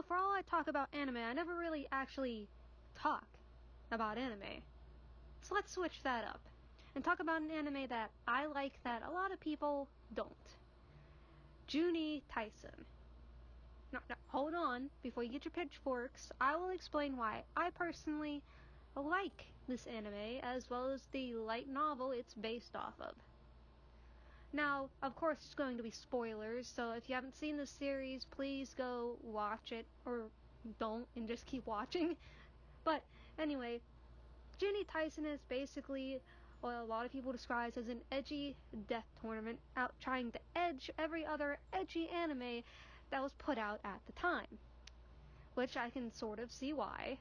For all I talk about anime, I never really actually talk about anime. So let's switch that up and talk about an anime that I like that a lot of people don't. Juuni Taisen. Now, hold on. Before you get your pitchforks, I will explain why I personally like this anime as well as the light novel it's based off of. Now, of course, it's going to be spoilers, so if you haven't seen the series, please go watch it, or don't, and just keep watching. But anyway, Juuni Taisen is basically what a lot of people describe as an edgy death tournament, out trying to edge every other edgy anime that was put out at the time, which I can sort of see why.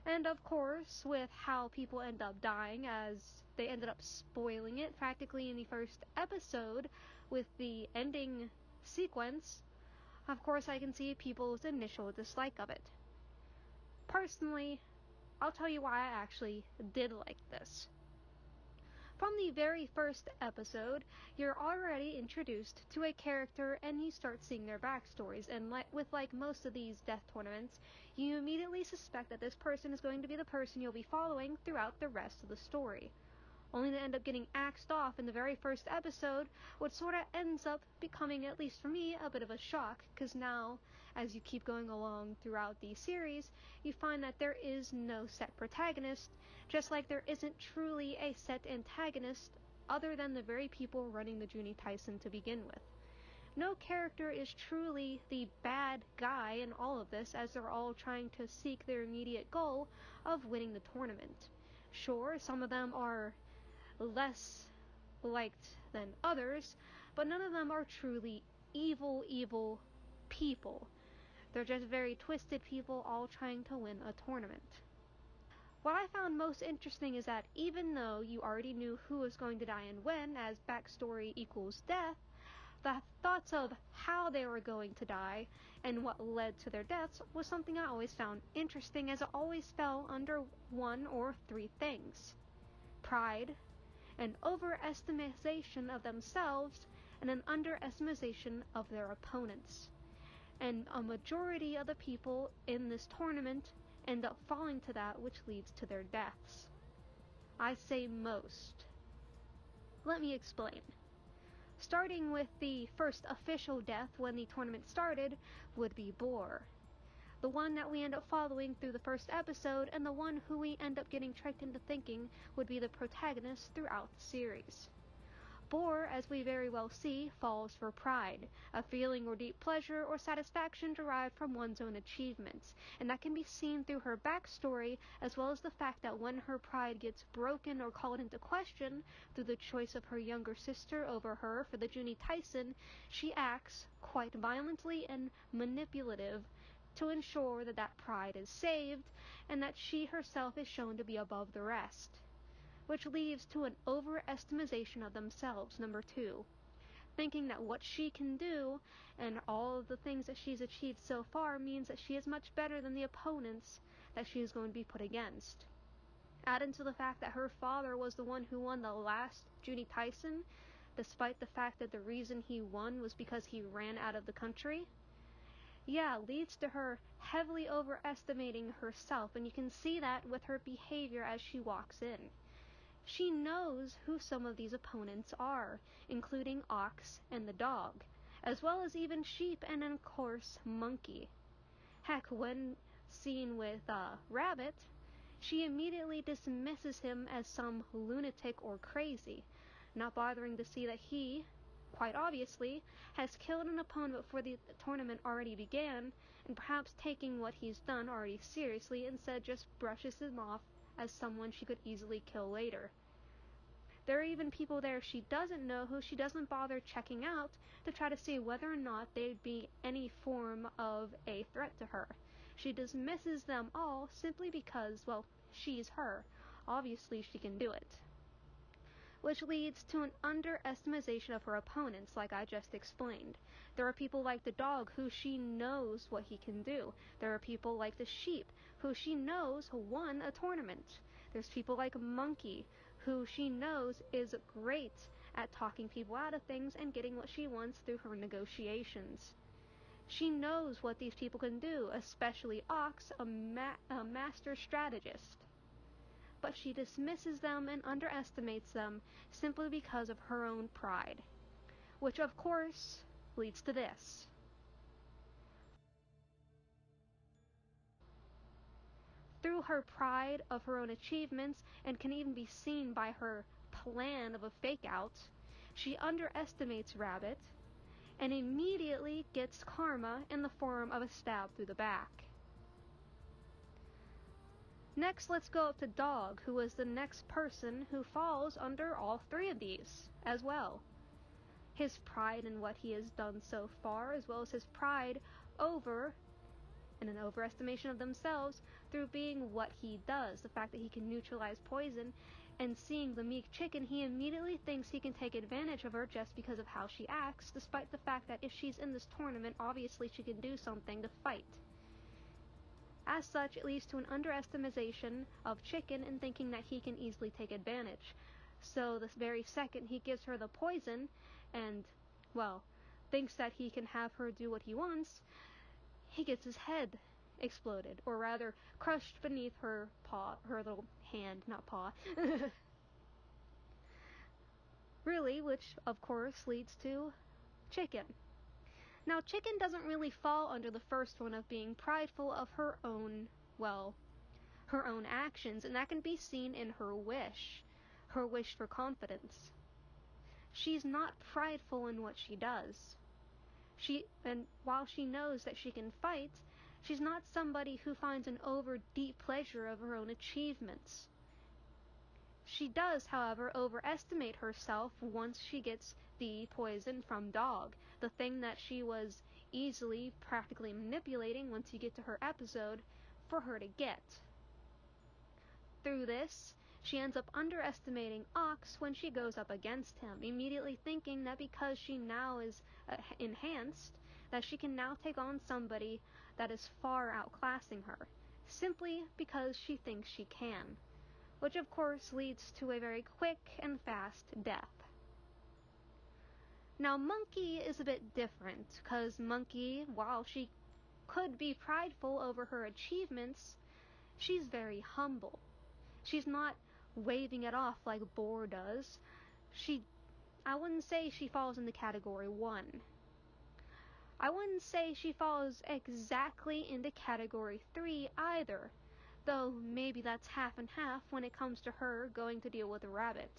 And of course, with how people end up dying, as they ended up spoiling it practically in the first episode with the ending sequence, of course I can see people's initial dislike of it. Personally, I'll tell you why I actually did like this. From the very first episode, you're already introduced to a character and you start seeing their backstories, and with most of these death tournaments, you immediately suspect that this person is going to be the person you'll be following throughout the rest of the story, only to end up getting axed off in the very first episode, which sort of ends up becoming, at least for me, a bit of a shock, because now, as you keep going along throughout the series, you find that there is no set protagonist, just like there isn't truly a set antagonist other than the very people running the Juuni Taisen to begin with. No character is truly the bad guy in all of this, as they're all trying to seek their immediate goal of winning the tournament. Sure, some of them are less liked than others, but none of them are truly evil people. They're just very twisted people all trying to win a tournament. What I found most interesting is that even though you already knew who was going to die and when, as backstory equals death, the thoughts of how they were going to die and what led to their deaths was something I always found interesting, as it always fell under one or three things: pride, an overestimation of themselves, and an underestimation of their opponents. And a majority of the people in this tournament end up falling to that, which leads to their deaths. I say most. Let me explain. Starting with the first official death when the tournament started would be Boar, the one that we end up following through the first episode, and the one who we end up getting tricked into thinking would be the protagonist throughout the series. Boar, as we very well see, falls for pride, a feeling or deep pleasure or satisfaction derived from one's own achievements, and that can be seen through her backstory, as well as the fact that when her pride gets broken or called into question through the choice of her younger sister over her for the Juuni Taisen, she acts quite violently and manipulative to ensure that that pride is saved, and that she herself is shown to be above the rest, which leads to an overestimation of themselves, number 2, thinking that what she can do and all of the things that she's achieved so far means that she is much better than the opponents that she is going to be put against. Add into the fact that her father was the one who won the last Juuni Taisen, despite the fact that the reason he won was because he ran out of the country. Leads to her heavily overestimating herself, and you can see that with her behavior as she walks in. She knows who some of these opponents are, including Ox and the dog, as well as even Sheep and, of course, Monkey. Heck, when seen with Rabbit, she immediately dismisses him as some lunatic or crazy, not bothering to see that he, quite obviously, has killed an opponent before the tournament already began, and perhaps taking what he's done already seriously, instead just brushes him off as someone she could easily kill later. There are even people there she doesn't know who she doesn't bother checking out to try to see whether or not they'd be any form of a threat to her. She dismisses them all simply because, well, she's her. Obviously she can do it. Which leads to an underestimation of her opponents, like I just explained. There are people like the dog, who she knows what he can do. There are people like the sheep, who she knows won a tournament. There's people like Monkey, who she knows is great at talking people out of things and getting what she wants through her negotiations. She knows what these people can do, especially Ox, a master strategist. But she dismisses them and underestimates them simply because of her own pride. Which, of course, leads to this. Through her pride of her own achievements, and can even be seen by her plan of a fake-out, she underestimates Rabbit, and immediately gets karma in the form of a stab through the back. Next, let's go up to Dog, who is the next person who falls under all three of these as well. His pride in what he has done so far, as well as his pride over and an overestimation of themselves through being what he does, the fact that he can neutralize poison, and seeing the meek chicken, he immediately thinks he can take advantage of her just because of how she acts, despite the fact that if she's in this tournament, obviously she can do something to fight. As such, it leads to an underestimation of Chicken and thinking that he can easily take advantage. So this very second he gives her the poison and, well, thinks that he can have her do what he wants, he gets his head exploded, or rather crushed beneath her paw, her little hand, not paw. Really, which of course leads to Chicken. Now, Chicken doesn't really fall under the first one of being prideful of her own, well, her own actions, and that can be seen in her wish for confidence. She's not prideful in what she does. And while she knows that she can fight, she's not somebody who finds an over deep pleasure of her own achievements. She does, however, overestimate herself once she gets the poison from Dog, the thing that she was easily, practically manipulating once you get to her episode for her to get. Through this, she ends up underestimating Ox when she goes up against him, immediately thinking that because she now is enhanced, that she can now take on somebody that is far outclassing her, simply because she thinks she can, which of course leads to a very quick and fast death. Now, Monkey is a bit different, because Monkey, while she could be prideful over her achievements, she's very humble. She's not waving it off like Boar does. I wouldn't say she falls into category 1. I wouldn't say she falls exactly into category 3 either, though maybe that's half and half when it comes to her going to deal with a Rabbit.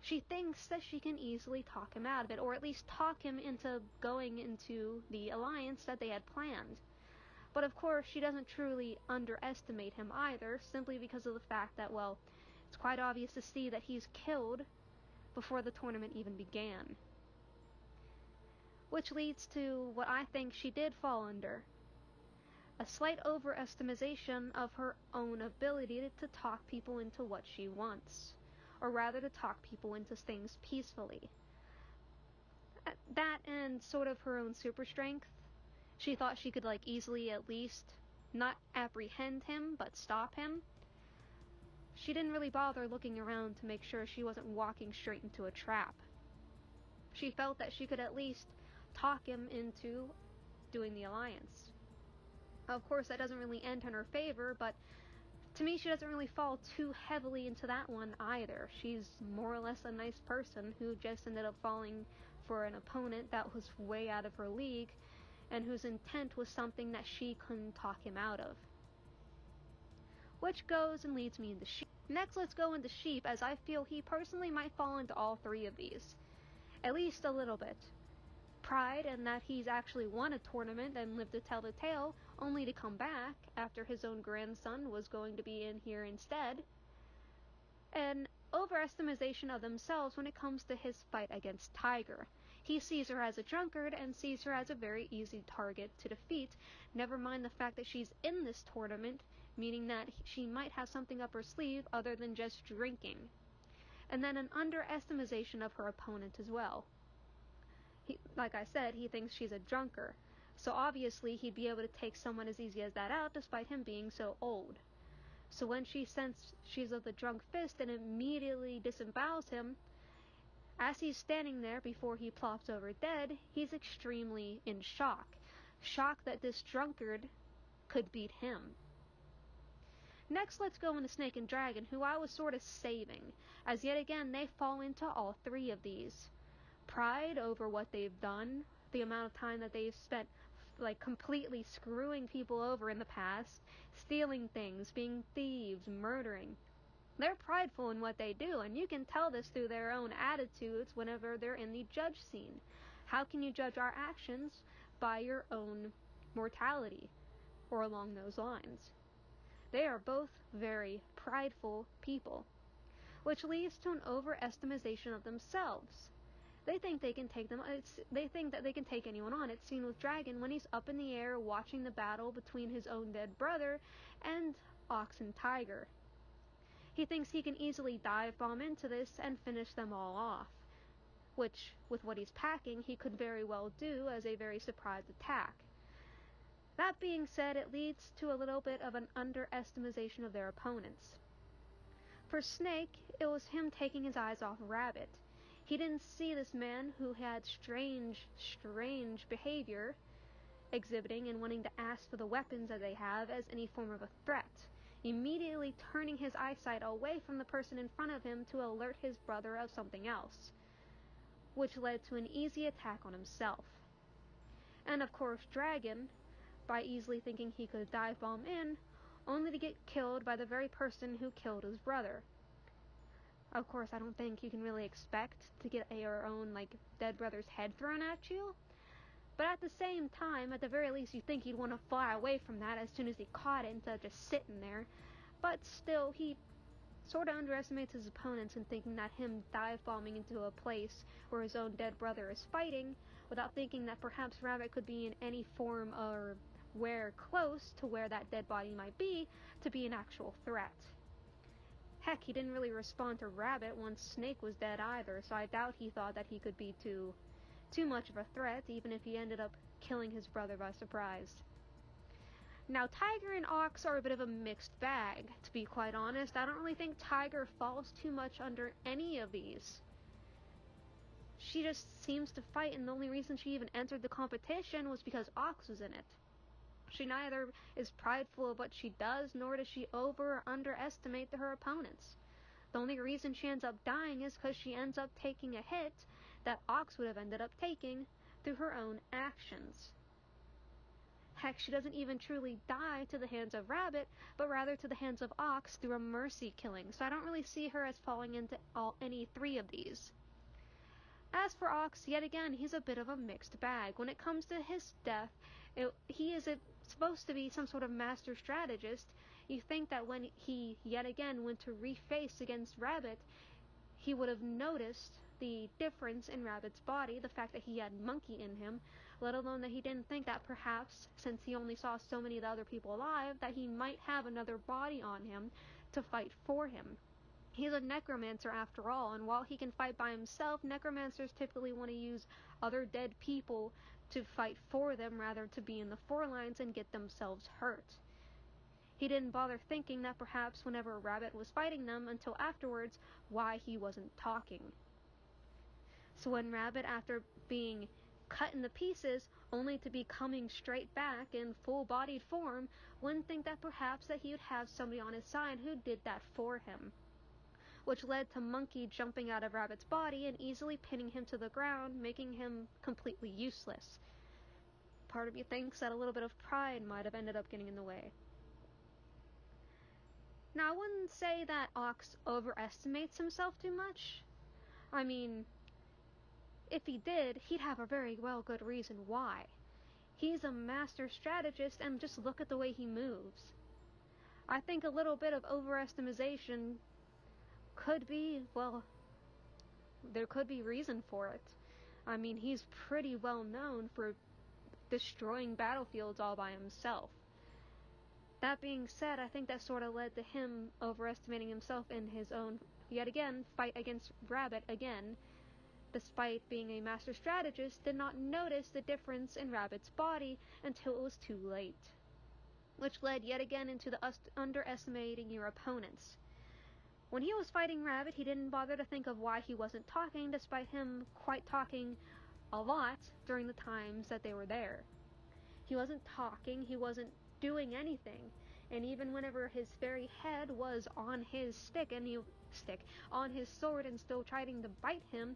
She thinks that she can easily talk him out of it, or at least talk him into going into the alliance that they had planned. But of course, she doesn't truly underestimate him either, simply because of the fact that, well, it's quite obvious to see that he's killed before the tournament even began. Which leads to what I think she did fall under: a slight overestimation of her own ability to talk people into what she wants, or rather to talk people into things peacefully. That and sort of her own super strength. She thought she could easily at least not apprehend him, but stop him. She didn't really bother looking around to make sure she wasn't walking straight into a trap. She felt that she could at least talk him into doing the alliance. Of course, that doesn't really end in her favor, but to me, she doesn't really fall too heavily into that one either. She's more or less a nice person who just ended up falling for an opponent that was way out of her league, and whose intent was something that she couldn't talk him out of. Which goes and leads me into Sheep. Next, let's go into Sheep, as I feel he personally might fall into all three of these. At least a little bit. Pride in that he's actually won a tournament and lived to tell the tale, only to come back after his own grandson was going to be in here instead. And overestimation of themselves when it comes to his fight against Tiger. He sees her as a drunkard and sees her as a very easy target to defeat, never mind the fact that she's in this tournament, meaning that she might have something up her sleeve other than just drinking. And then an underestimation of her opponent as well. Like I said, he thinks she's a drunkard, so obviously he'd be able to take someone as easy as that out despite him being so old. So when she senses she's of the drunk fist and immediately disembowels him, as he's standing there before he plops over dead, he's extremely in shock. shocked that this drunkard could beat him. Next, let's go into Snake and Dragon, who I was sort of saving, as yet again they fall into all three of these. Pride over what they've done, the amount of time that they've spent like completely screwing people over in the past, stealing things, being thieves, murdering. They're prideful in what they do, and you can tell this through their own attitudes whenever they're in the judge scene. How can you judge our actions? By your own mortality, or along those lines. They are both very prideful people, which leads to an overestimation of themselves. They think they can take they think that they can take anyone on. It's seen with Dragon when he's up in the air watching the battle between his own dead brother and Ox and Tiger. He thinks he can easily dive bomb into this and finish them all off, which, with what he's packing, he could very well do as a very surprise attack. That being said, it leads to a little bit of an underestimation of their opponents. For Snake, it was him taking his eyes off Rabbit. He didn't see this man who had strange behavior exhibiting and wanting to ask for the weapons that they have as any form of a threat, immediately turning his eyesight away from the person in front of him to alert his brother of something else, which led to an easy attack on himself. And of course Dragon, by easily thinking he could dive bomb in, only to get killed by the very person who killed his brother. Of course, I don't think you can really expect to get your own, dead brother's head thrown at you. But at the same time, at the very least, you think he'd want to fly away from that as soon as he caught it instead of just sitting there. But still, he sort of underestimates his opponents in thinking that him dive-bombing into a place where his own dead brother is fighting, without thinking that perhaps Rabbit could be in any form or where close to where that dead body might be, to be an actual threat. Heck, he didn't really respond to Rabbit once Snake was dead either, so I doubt he thought that he could be too much of a threat, even if he ended up killing his brother by surprise. Now, Tiger and Ox are a bit of a mixed bag, to be quite honest. I don't really think Tiger falls too much under any of these. She just seems to fight, and the only reason she even entered the competition was because Ox was in it. She neither is prideful of what she does, nor does she over or underestimate her opponents. The only reason she ends up dying is because she ends up taking a hit that Ox would have ended up taking through her own actions. Heck, she doesn't even truly die to the hands of Rabbit, but rather to the hands of Ox through a mercy killing, so I don't really see her as falling into any three of these. As for Ox, yet again, he's a bit of a mixed bag. When it comes to his death, he is supposed to be some sort of master strategist. You think that when he yet again went to reface against Rabbit, he would have noticed the difference in Rabbit's body, the fact that he had monkey in him, let alone that he didn't think that perhaps, since he only saw so many of the other people alive, that he might have another body on him to fight for him. He's a necromancer after all, and while he can fight by himself, necromancers typically want to use other dead people to fight for them rather to be in the forelines and get themselves hurt. He didn't bother thinking that perhaps whenever Rabbit was fighting them until afterwards, why he wasn't talking. So when Rabbit, after being cut into pieces, only to be coming straight back in full-bodied form, wouldn't think that perhaps that he would have somebody on his side who did that for him, which led to Monkey jumping out of Rabbit's body and easily pinning him to the ground, making him completely useless. Part of me thinks that a little bit of pride might have ended up getting in the way. Now, I wouldn't say that Ox overestimates himself too much. I mean, if he did, he'd have a very good reason why. He's a master strategist, and just look at the way he moves. I think a little bit of overestimation could be, there could be reason for it. I mean, he's pretty well known for destroying battlefields all by himself. That being said, I think that sort of led to him overestimating himself in his own, yet again, fight against Rabbit again. Despite being a master strategist, did not notice the difference in Rabbit's body until it was too late, which led yet again into the underestimating your opponents. When he was fighting Rabbit, he didn't bother to think of why he wasn't talking, despite him quite talking a lot during the times that they were there. He wasn't talking, he wasn't doing anything. And even whenever his very head was on his on his sword and still trying to bite him,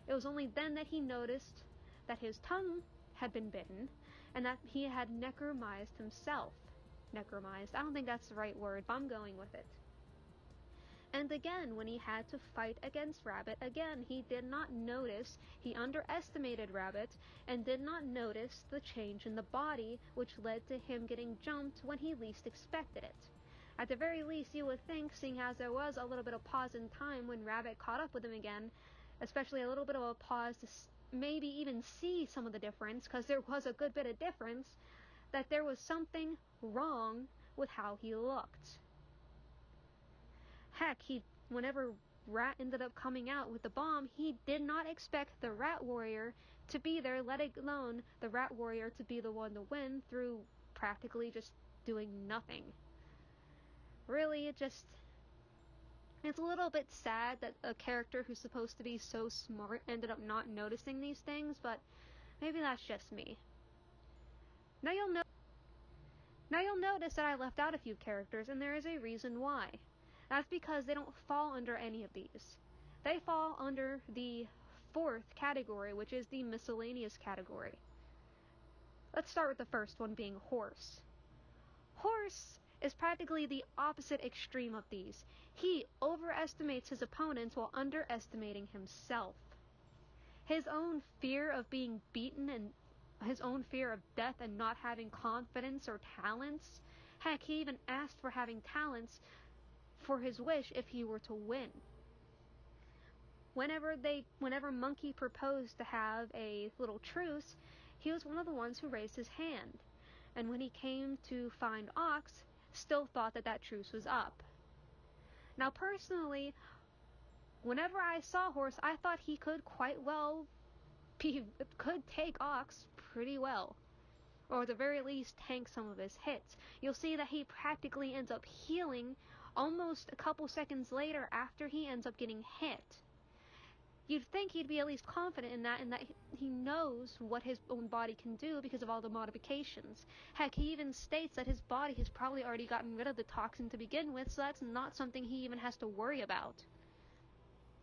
it was only then that he noticed that his tongue had been bitten, and that he had necromized himself. Necromized, I don't think that's the right word, but I'm going with it. And again, when he had to fight against Rabbit, again, he did not notice, he underestimated Rabbit, and did not notice the change in the body, which led to him getting jumped when he least expected it. At the very least, you would think, seeing as there was a little bit of pause in time when Rabbit caught up with him again, especially a little bit of a pause to maybe even see some of the difference, because there was a good bit of difference, that there was something wrong with how he looked. Heck, whenever Rat ended up coming out with the bomb, he did not expect the Rat Warrior to be there, let alone the Rat Warrior to be the one to win through practically just doing nothing. Really, it's a little bit sad that a character who's supposed to be so smart ended up not noticing these things, but maybe that's just me. Now you'll notice that I left out a few characters, and there is a reason why. That's because they don't fall under any of these. They fall under the fourth category, which is the miscellaneous category. Let's start with the first one, being Horse. Horse is practically the opposite extreme of these. He overestimates his opponents while underestimating himself. His own fear of being beaten and his own fear of death and not having confidence or talents. Heck, he even asked for having talents for his wish if he were to win. Whenever Monkey proposed to have a little truce, he was one of the ones who raised his hand. And when he came to find Ox, still thought that truce was up. Now personally, whenever I saw Horse, I thought he could could take Ox pretty well. Or at the very least tank some of his hits. You'll see that he practically ends up healing almost a couple seconds later after he ends up getting hit. You'd think he'd be at least confident in that he knows what his own body can do because of all the modifications. Heck, he even states that his body has probably already gotten rid of the toxin to begin with, so that's not something he even has to worry about.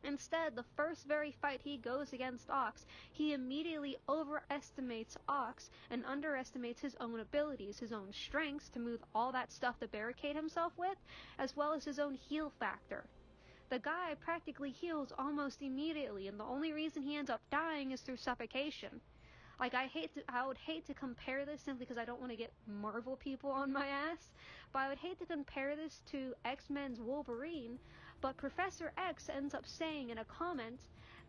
Instead, the first very fight he goes against Ox, he immediately overestimates Ox and underestimates his own abilities, his own strengths to move all that stuff to barricade himself with, as well as his own heal factor. The guy practically heals almost immediately, and the only reason he ends up dying is through suffocation. Like, I would hate to compare this simply because I don't want to get Marvel people on my ass, but I would hate to compare this to X-Men's Wolverine, but Professor X ends up saying in a comment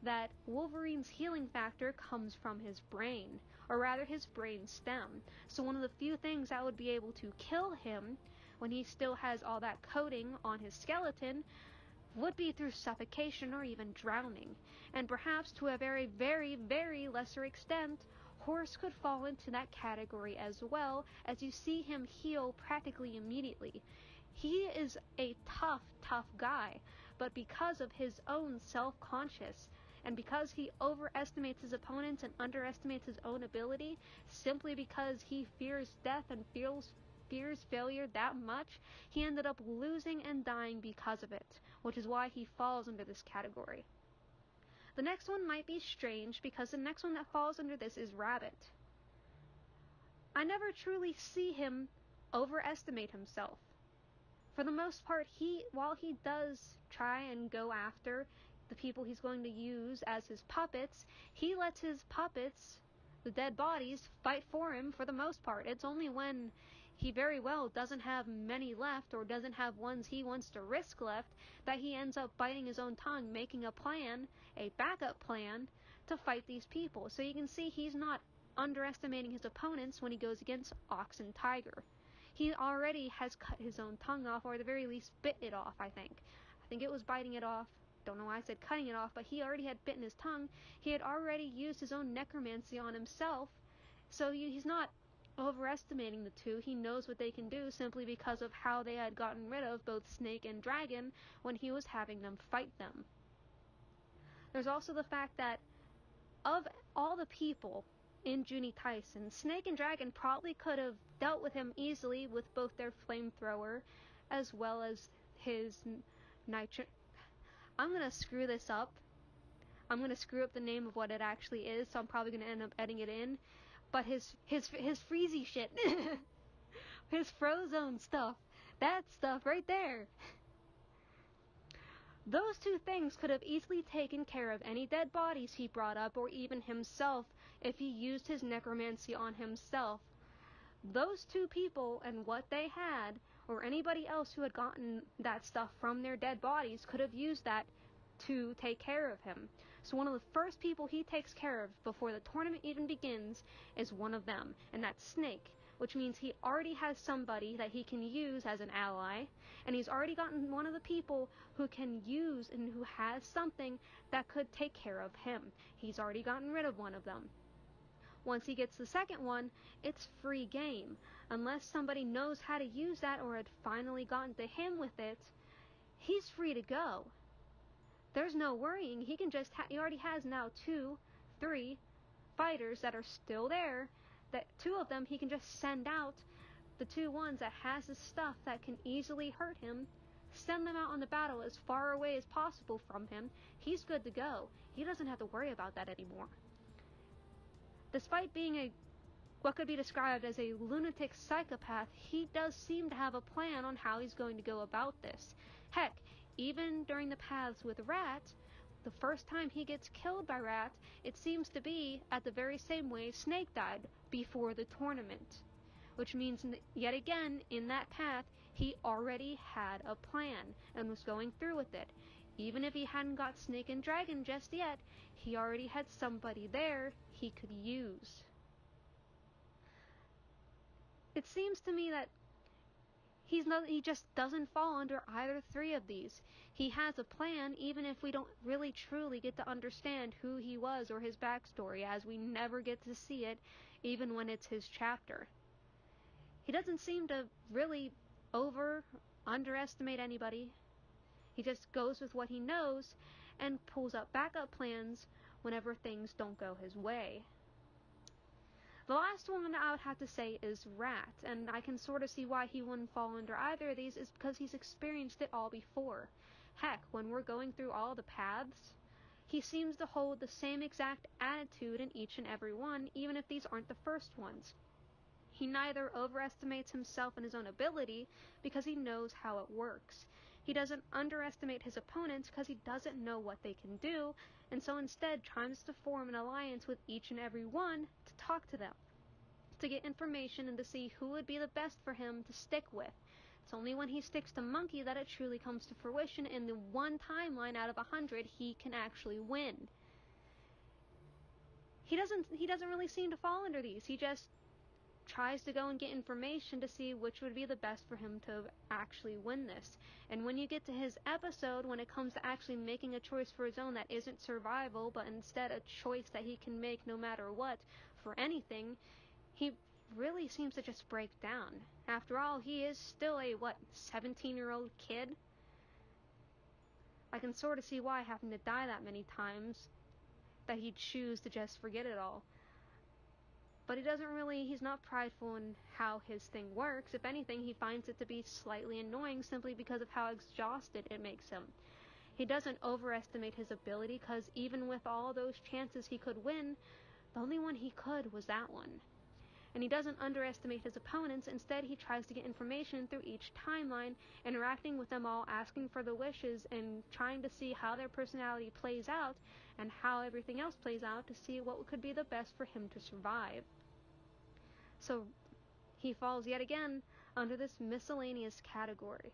that Wolverine's healing factor comes from his brain, or rather his brain stem. So one of the few things that would be able to kill him when he still has all that coating on his skeleton would be through suffocation or even drowning, and perhaps to a very, very, very lesser extent, Horse could fall into that category as well, as you see him heal practically immediately. He is a tough guy, but because of his own self-conscious, and because he overestimates his opponents and underestimates his own ability, simply because he fears death and fears failure that much, he ended up losing and dying because of it, which is why he falls under this category. The next one might be strange, because the next one that falls under this is Rabbit. I never truly see him overestimate himself. For the most part, while he does try and go after the people he's going to use as his puppets, he lets his puppets, the dead bodies, fight for him for the most part. It's only when he very well doesn't have many left, or doesn't have ones he wants to risk left, that he ends up biting his own tongue, making a backup plan, to fight these people. So you can see he's not underestimating his opponents when he goes against Ox and Tiger. He already has cut his own tongue off, or at the very least bit it off, I think. I think it was biting it off. Don't know why I said cutting it off, but he already had bitten his tongue. He had already used his own necromancy on himself, so he's not overestimating the two. He knows what they can do simply because of how they had gotten rid of both Snake and Dragon when he was having them fight them. There's also the fact that of all the people in Juuni Taisen. Snake and Dragon probably could have dealt with him easily with both their flamethrower as well as his nitro... I'm gonna screw this up. I'm gonna screw up the name of what it actually is, so I'm probably gonna end up editing it in. But his freezy shit. His Frozone stuff. That stuff right there. Those two things could have easily taken care of any dead bodies he brought up, or even himself, if he used his necromancy on himself. Those two people and what they had, or anybody else who had gotten that stuff from their dead bodies, could have used that to take care of him. So one of the first people he takes care of before the tournament even begins is one of them, and that's Snake, which means he already has somebody that he can use as an ally, and he's already gotten one of the people who can use and who has something that could take care of him. He's already gotten rid of one of them. Once he gets the second one, it's free game. Unless somebody knows how to use that or had finally gotten to him with it, he's free to go. There's no worrying. He can just he already has now 2, 3 fighters that are still there. That 2 of them he can just send out. The 2 ones that has the stuff that can easily hurt him, send them out on the battle as far away as possible from him. He's good to go. He doesn't have to worry about that anymore. Despite being what could be described as a lunatic psychopath, he does seem to have a plan on how he's going to go about this. Heck, even during the paths with Rat, the first time he gets killed by Rat, it seems to be at the very same way Snake died before the tournament. Which means, yet again, in that path, he already had a plan and was going through with it. Even if he hadn't got Snake and Dragon just yet, he already had somebody there he could use. It seems to me that he just doesn't fall under either 3 of these. He has a plan, even if we don't really truly get to understand who he was or his backstory, as we never get to see it, even when it's his chapter. He doesn't seem to really underestimate anybody. He just goes with what he knows and pulls up backup plans whenever things don't go his way. The last one I would have to say is Rat, and I can sort of see why he wouldn't fall under either of these, is because he's experienced it all before. Heck, when we're going through all the paths, he seems to hold the same exact attitude in each and every one, even if these aren't the first ones. He neither overestimates himself and his own ability because he knows how it works. He doesn't underestimate his opponents because he doesn't know what they can do, and so instead tries to form an alliance with each and every one to talk to them, to get information and to see who would be the best for him to stick with. It's only when he sticks to Monkey that it truly comes to fruition. In the one timeline out of 100 he can actually win. He doesn't really seem to fall under these. He just tries to go and get information to see which would be the best for him to actually win this. And when you get to his episode, when it comes to actually making a choice for his own that isn't survival, but instead a choice that he can make no matter what, for anything, he really seems to just break down. After all, he is still a, 17-year-old kid? I can sort of see why, having to die that many times, that he'd choose to just forget it all. But he's not prideful in how his thing works. If anything, he finds it to be slightly annoying simply because of how exhausted it makes him. He doesn't overestimate his ability, because even with all those chances he could win, the only one he could was that one. And he doesn't underestimate his opponents. Instead, he tries to get information through each timeline, interacting with them all, asking for the wishes, and trying to see how their personality plays out and how everything else plays out to see what could be the best for him to survive. So he falls yet again under this miscellaneous category.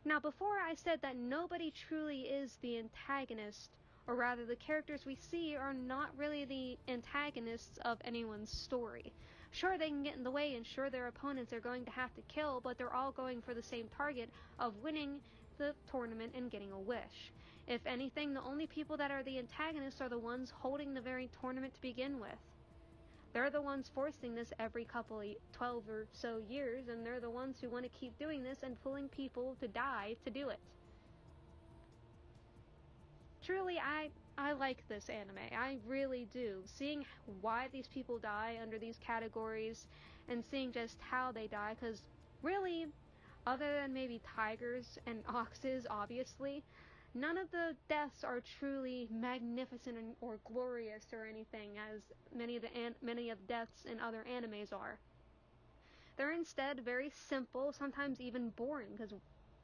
Now, before I said that nobody truly is the antagonist, or rather the characters we see are not really the antagonists of anyone's story. Sure, they can get in the way, and sure, their opponents are going to have to kill, but they're all going for the same target of winning the tournament and getting a wish. If anything, the only people that are the antagonists are the ones holding the very tournament to begin with. They're the ones forcing this every 12 or so years, and they're the ones who want to keep doing this and pulling people to die to do it. Truly, I I like this anime. I really do. Seeing why these people die under these categories and seeing just how they die, because really, other than maybe tigers and oxes, obviously, none of the deaths are truly magnificent or glorious or anything, as many of the deaths in other animes are. They're instead very simple, sometimes even boring, because to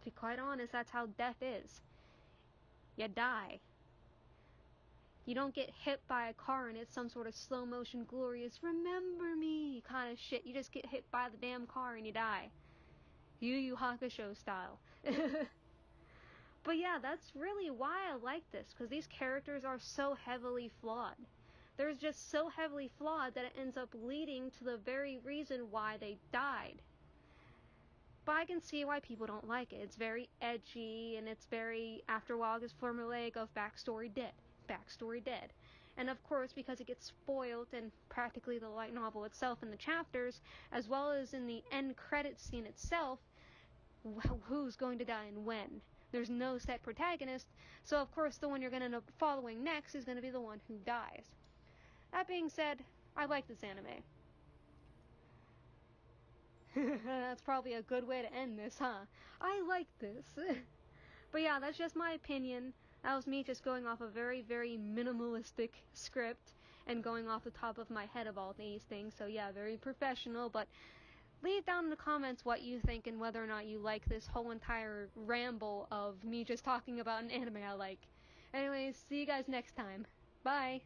be quite honest, that's how death is. You die. You don't get hit by a car and it's some sort of slow motion glorious remember me kind of shit. You just get hit by the damn car and you die. Yu Yu Hakusho style. But yeah, that's really why I like this, because these characters are so heavily flawed. They're just so heavily flawed that it ends up leading to the very reason why they died. But I can see why people don't like it. It's very edgy, and it's very, after a while, gets formulaic of backstory dead. And of course, because it gets spoiled in practically the light novel itself in the chapters, as well as in the end credits scene itself, who's going to die and when. There's no set protagonist, so of course the one you're going to end up following next is going to be the one who dies. That being said, I like this anime. That's probably a good way to end this, huh? I like this. But yeah, that's just my opinion. That was me just going off a very, very minimalistic script and going off the top of my head of all these things. So yeah, very professional, but leave down in the comments what you think and whether or not you like this whole entire ramble of me just talking about an anime I like. Anyways, see you guys next time. Bye!